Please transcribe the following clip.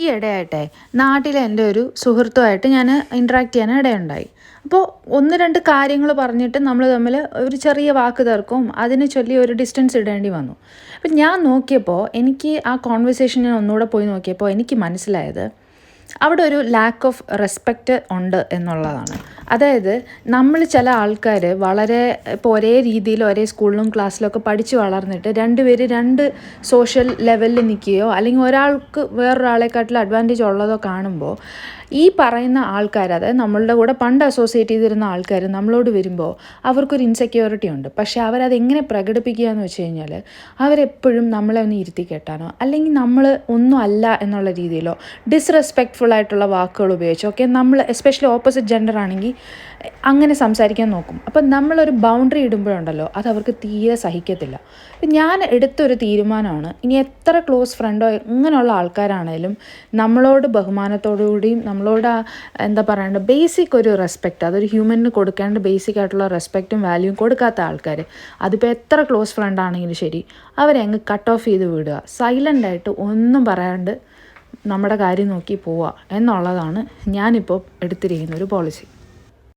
ഈ ഇടയായിട്ടെ നാട്ടിലെ എൻ്റെ ഒരു സുഹൃത്തുമായിട്ട് ഞാൻ ഇൻട്രാക്ട് ചെയ്യാൻ ഇടയുണ്ടായി. അപ്പോൾ ഒന്ന് രണ്ട് കാര്യങ്ങൾ പറഞ്ഞിട്ട് നമ്മൾ തമ്മിൽ ഒരു ചെറിയ വാക്ക് തർക്കവും അതിനെ ചൊല്ലി ഒരു ഡിസ്റ്റൻസ് ഇടേണ്ടി വന്നു. അപ്പം ഞാൻ നോക്കിയപ്പോൾ എനിക്ക് ആ കോൺവെർസേഷൻ ഞാൻ ഒന്നുകൂടെ പോയി നോക്കിയപ്പോൾ എനിക്ക് മനസ്സിലായത് അവിടെ ഒരു ലാക്ക് ഓഫ് റെസ്പെക്റ്റ് ഉണ്ട് എന്നുള്ളതാണ്. അതായത് നമ്മൾ ചില ആൾക്കാർ വളരെ ഇപ്പോൾ ഒരേ രീതിയിൽ ഒരേ സ്കൂളിലും ക്ലാസ്സിലൊക്കെ പഠിച്ച് വളർന്നിട്ട് രണ്ടുപേര് രണ്ട് സോഷ്യൽ ലെവലിൽ നിൽക്കുകയോ അല്ലെങ്കിൽ ഒരാൾക്ക് വേറൊരാളെക്കാട്ടിലും അഡ്വാൻറ്റേജ് ഉള്ളതോ കാണുമ്പോൾ ഈ പറയുന്ന ആൾക്കാർ, അതായത് നമ്മളുടെ കൂടെ പണ്ട് അസോസിയേറ്റ് ചെയ്തിരുന്ന ആൾക്കാർ നമ്മളോട് വരുമ്പോൾ അവർക്കൊരു ഇൻസെക്യൂരിറ്റി ഉണ്ട്. പക്ഷേ അവരതെങ്ങനെ പ്രകടിപ്പിക്കുക എന്ന് വെച്ച് കഴിഞ്ഞാൽ അവരെപ്പോഴും നമ്മളെ ഒന്ന് ഇരുത്തി കെട്ടാനോ അല്ലെങ്കിൽ നമ്മൾ ഒന്നും അല്ല എന്നുള്ള രീതിയിലോ ഡിസ്റെസ്പെക്റ്റ്ഫുൾ ആയിട്ടുള്ള വാക്കുകൾ ഉപയോഗിച്ചോ ഒക്കെ നമ്മൾ എസ്പെഷ്യലി ഓപ്പോസിറ്റ് ജെൻഡർ ആണെങ്കിൽ അങ്ങനെ സംസാരിക്കാൻ നോക്കും. അപ്പം നമ്മളൊരു ബൗണ്ടറി ഇടുമ്പോഴുണ്ടല്ലോ അത് അവർക്ക് തീരെ സഹിക്കത്തില്ല. ഞാൻ എടുത്തൊരു തീരുമാനമാണ്, ഇനി എത്ര ക്ലോസ് ഫ്രണ്ടോ ഇങ്ങനെയുള്ള ആൾക്കാരാണേലും നമ്മളോട് ബഹുമാനത്തോടുകൂടിയും നമ്മളോട് എന്താ പറയേണ്ട ബേസിക് ഒരു റെസ്പെക്റ്റ്, അതൊരു ഹ്യൂമന് കൊടുക്കേണ്ട ബേസിക് ആയിട്ടുള്ള റെസ്പെക്റ്റും വാല്യൂവും കൊടുക്കാത്ത ആൾക്കാർ, അതിപ്പോൾ എത്ര ക്ലോസ് ഫ്രണ്ട് ആണെങ്കിലും ശരി, അവരെ അങ്ങ് കട്ട് ഓഫ് ചെയ്ത് വിടുക, സൈലൻ്റായിട്ട് ഒന്നും പറയാണ്ട് നമ്മുടെ കാര്യം നോക്കി പോവുക എന്നുള്ളതാണ് ഞാനിപ്പോൾ എടുത്തിരിക്കുന്ന ഒരു പോളിസി.